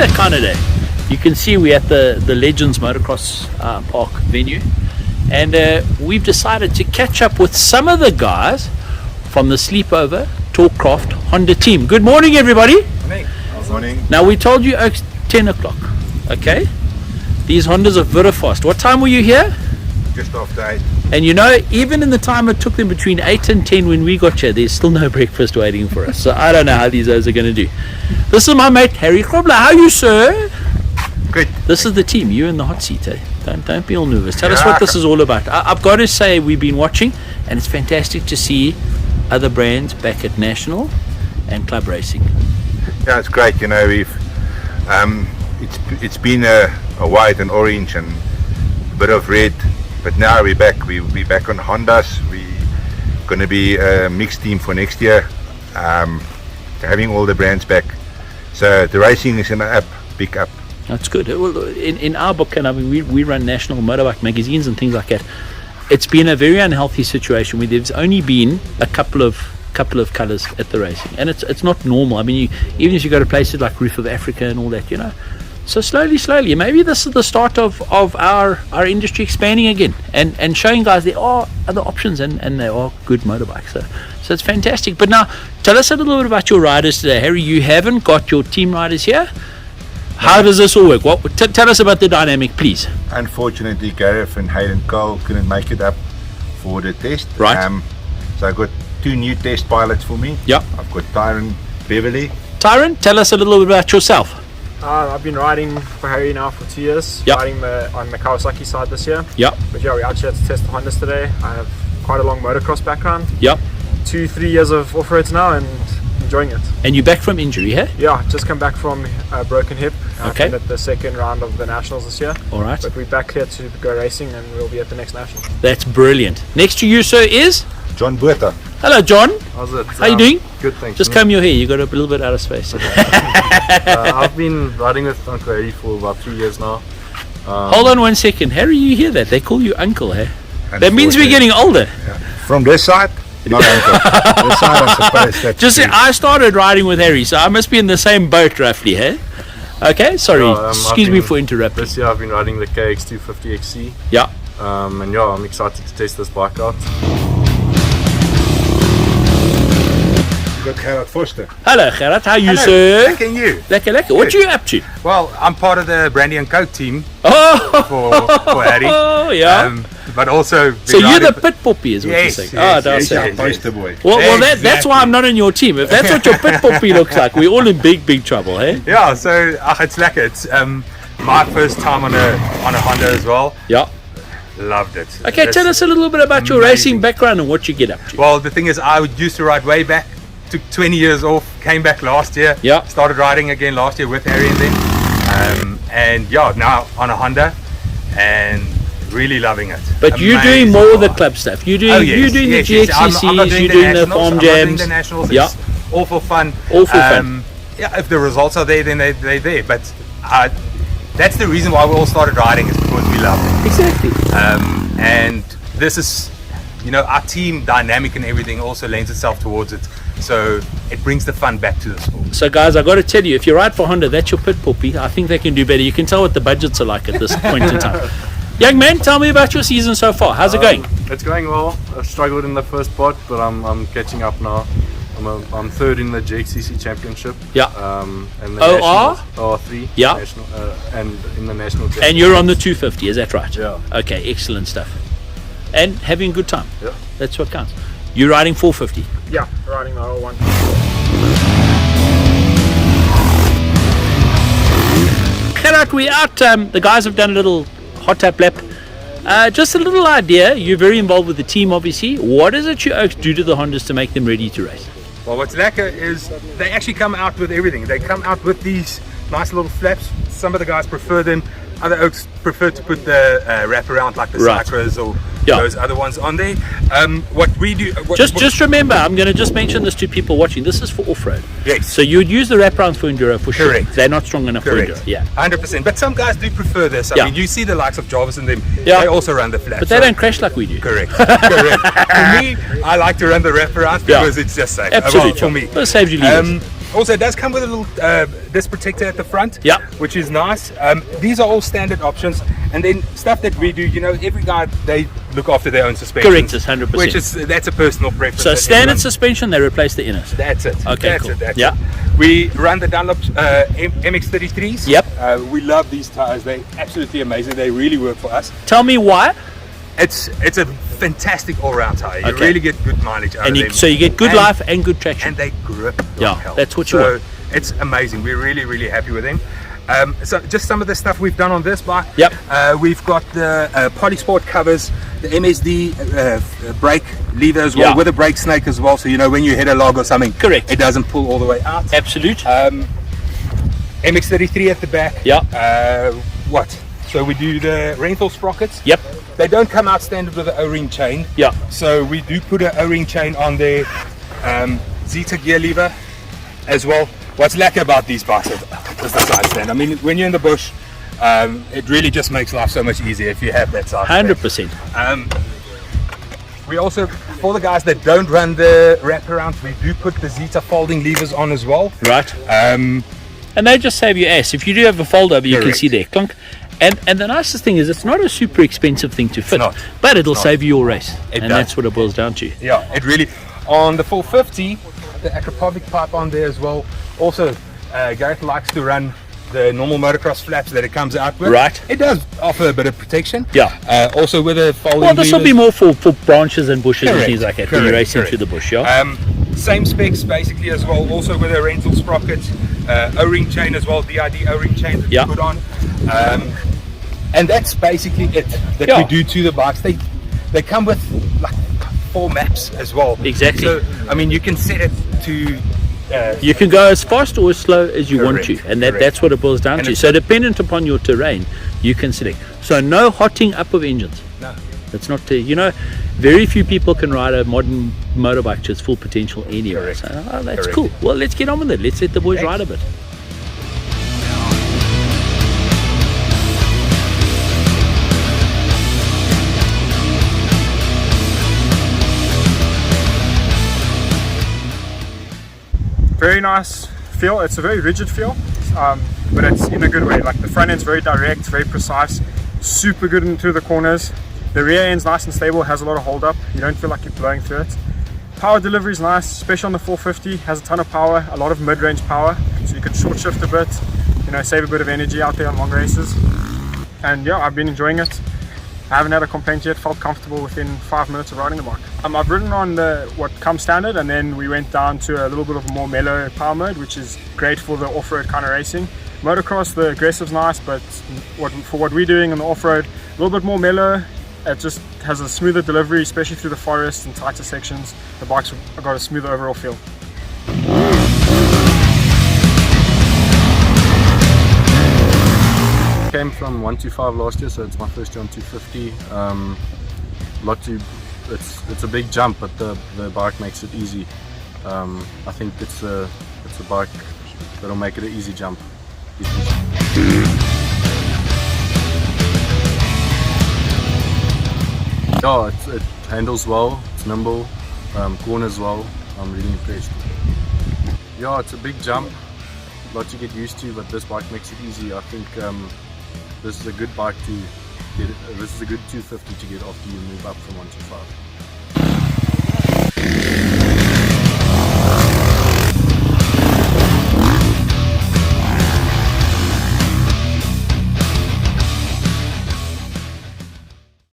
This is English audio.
that kind of day. You can see we're at the Legends Motocross Park venue, and we've decided to catch up with some of the guys from the Sleepover Tork Craft Honda team. Good morning, everybody. Morning. Morning. Now, we told you 10 o'clock, okay? These Hondas are very fast. What time were you here? Just after 8. And you know, even in the time it took them between 8 and 10 when we got here, there's still no breakfast waiting for us. So I don't know how these guys are going to do. This is my mate, Harry Krobler. How are you, sir? Good. This is the team. You're in the hot seat, eh? Don't be all nervous. Tell us what this is all about. I've got to say, we've been watching, and it's fantastic to see other brands back at National and Club Racing. Yeah, it's great. You know, it's been a white and orange and a bit of red, but now we're back. We'll be back on Hondas. We're going to be a mixed team for next year, having all the brands back. So the racing is in an big up. That's good. Well, in our book, and I mean, we run national motorbike magazines and things like that. It's been a very unhealthy situation where there's only been a couple of colours at the racing, and it's not normal. I mean, even if you go to places like Roof of Africa and all that, you know. So slowly, maybe this is the start of our industry expanding again and showing guys there are other options and they are good motorbikes. So it's fantastic. But now, tell us a little bit about your riders today, Harry. You haven't got your team riders here. How does this all work? Tell us about the dynamic, please. Unfortunately, Gareth and Hayden Cole couldn't make it up for the test. Right. So I got 2 new test pilots for me. Yep. I've got Tyron Beverly. Tyron, tell us a little bit about yourself. I've been riding for Harry now for 2 years. Yep. Riding on the Kawasaki side this year. Yep. But yeah, we're out here to test the Hondas today. I have quite a long motocross background. Yep. 2-3 years of off-roads now and enjoying it. And you're back from injury, huh? Yeah, just come back from a broken hip. Okay. At the second round of the Nationals this year. All right. But we're back here to go racing and we'll be at the next National. That's brilliant. Next to you, sir, is? John Buerta. Hello, John. How's it? How you doing? Good, thanks. Just comb your hair. You got a little bit out of space. I've been riding with Uncle Harry for about 3 years now. Hold on 1 second. Harry, you hear that? They call you uncle, eh? That means we're getting older. Yeah. From this side, not uncle. This side, I suppose. That's Just say, I started riding with Harry, so I must be in the same boat roughly, eh? Okay, sorry. Excuse me for interrupting. This year I've been riding the KX250 XC. Yeah. And yeah, I'm excited to test this bike out. Got Gerard Foster. Hello, Gerard. How are you, Hello. sir? Lekker and you? Lekker. What you up to? Well, I'm part of the Brandy and Coke team Oh, for Harry. Oh, yeah. But also... So you're the pit puppy, is what Yes, you're saying? yes, That's yes, it. yes. Poster boy. Well, that's Exactly. why I'm not on your team. If that's what your pit puppy looks like, we're all in big trouble, eh? Yeah, so it's lekker. It's my first time on a Honda as well. Yeah. Loved it. Okay, It's tell us a little bit about your amazing. racing background and what you get up to. Well, the thing is, I used to ride way back. Took 20 years off. Came back last year. Yeah. Started riding again last year with Harry and them. And yeah, now on a Honda, and really loving it. But you're doing Amazing more of the ride. club stuff. You're doing, Oh, yes, you're doing yes, the yes. GXCCs, I'm not you're the doing the nationals, farm I'm not doing jams. the nationals. Yeah. It's all for fun. All for fun. Yeah, if the results are there, then they're there. But that's the reason why we all started riding, is because we love it. Exactly. And this is, you know, our team dynamic and everything also lends itself towards it. So it brings the fun back to the sport. So guys, I got to tell you, if you ride for Honda, that's your pit puppy. I think they can do better. You can tell what the budgets are like at this point in time. Young man, tell me about your season so far. How's it going? It's going well. I struggled in the first part, but I'm catching up now. I'm third in the JXCC Championship. Yeah. And the OR? OR3. Yeah. National, and in the national championship. And you're on the 250, is that right? Yeah. Okay, excellent stuff. And having a good time. Yeah. That's what counts. You're riding 450. Yeah, riding the whole one. Gerard, we're out. The guys have done a little hot tap lap. Just a little idea. You're very involved with the team, obviously. What is it you Oaks do to the Hondas to make them ready to race? Well, what's lekker is they actually come out with everything. They come out with these nice little flaps. Some of the guys prefer them. Other Oaks prefer to put the wraparound, like the Right. Cycras or Yeah. those other ones on there. What we do... Just remember, I'm going to just mention this to people watching. This is for off-road. Yes. So you would use the wraparound for enduro for sure. Correct. They're not strong enough Correct. for enduro. Yeah. 100%. But some guys do prefer this. I Yeah. mean, you see the likes of Jarvis and them. Yeah. They also run the flaps. But they don't crash like we do. Correct. Correct. For me, I like to run the wraparound Yeah. because it's just safe. Absolutely. Well, for me. That saves you liters. Also, it does come with a little disc protector at the front, Yeah. which is nice. These are all standard options, and then stuff that we do. You know, every guy, they look after their own suspension. Correct, it's 100%. Which is that's a personal preference. So that standard everyone- suspension, they replace the inners. That's it. Okay, that's cool. it. That's Yeah. it. We run the Dunlop MX33s. Yep. We love these tires. They're absolutely amazing. They really work for us. Tell me why. It's a fantastic all-round tire. You Okay. really get good mileage out And of you, them. so you get good And- life and good traction. and they grip Yeah, like hell. that's what you so want. It's amazing. We're really, really happy with them. So just some of the stuff we've done on this bike. Yep. We've got the Polysport covers, the MSD brake lever as well, Yeah. with a brake snake as well. So you know when you hit a log or something, Correct. it doesn't pull all the way out. Absolute. MX33 at the back. Yeah. What? So we do the rental sprockets. Yep. They don't come out standard with an O-ring chain. Yeah. So we do put an O-ring chain on the Zeta gear lever as well. What's lacking about these bikes is the side stand. I mean, when you're in the bush, it really just makes life so much easier if you have that side stand. 100%. We also, for the guys that don't run the wraparound, we do put the Zeta folding levers on as well. Right. And they just save you ass. If you do have a fold over, you can Correct. see there, clunk. And the nicest thing is it's not a super expensive thing to fit, not. but it'll save you your race. It And does. that's what it boils down to. Yeah, it really. On the 450, the Acropovic pipe on there as well. Also, Gareth likes to run the normal motocross flaps that it comes out with. Right. It does offer a bit of protection. Yeah. Also with a folding Well, this will be levers. more for branches and bushes and Correct, things like that when you're correct, racing correct. through the bush, yeah? Same specs basically as well. Also with a rental sprocket, O-ring chain as well, DID O-ring chain that Yeah. we put on. And that's basically it that Yeah. we do to the bikes. They come with like 4 maps as well. Exactly. So I mean, you can set it to. You can go as fast or as slow as you want to, Correct, and correct. that's what it boils down And to. it's- So dependent upon your terrain, you can select. So no hotting up of engines. No. That's not, very few people can ride a modern motorbike to its full potential anyway. Correct. So, that's Correct. cool. Well, let's get on with it. Let's let the boys ride a bit. Very nice feel. It's a very rigid feel, but it's in a good way. Like the front end's very direct, very precise, super good into the corners. The rear end's nice and stable, has a lot of hold up. You don't feel like you're blowing through it. Power delivery is nice, especially on the 450. Has a ton of power, a lot of mid-range power, so you can short shift a bit, save a bit of energy out there on long races. And yeah, I've been enjoying it. I haven't had a complaint yet, felt comfortable within 5 minutes of riding the bike. I've ridden on what comes standard, and then we went down to a little bit of a more mellow power mode, which is great for the off-road kind of racing. Motocross, the aggressive's nice, but for what we're doing on the off-road, a little bit more mellow. It just has a smoother delivery, especially through the forest and tighter sections. The bike's got a smoother overall feel. Came from 125 last year, so it's my first year on 250. It's a big jump, but the bike makes it easy. I think it's a bike that'll make it an easy jump. Yeah, it handles well, it's nimble, corners well. I'm really impressed. Yeah, it's a big jump, a lot to get used to, but this bike makes it easy. I think this is a good bike to get. This is a good 250 to get after you move up from 125.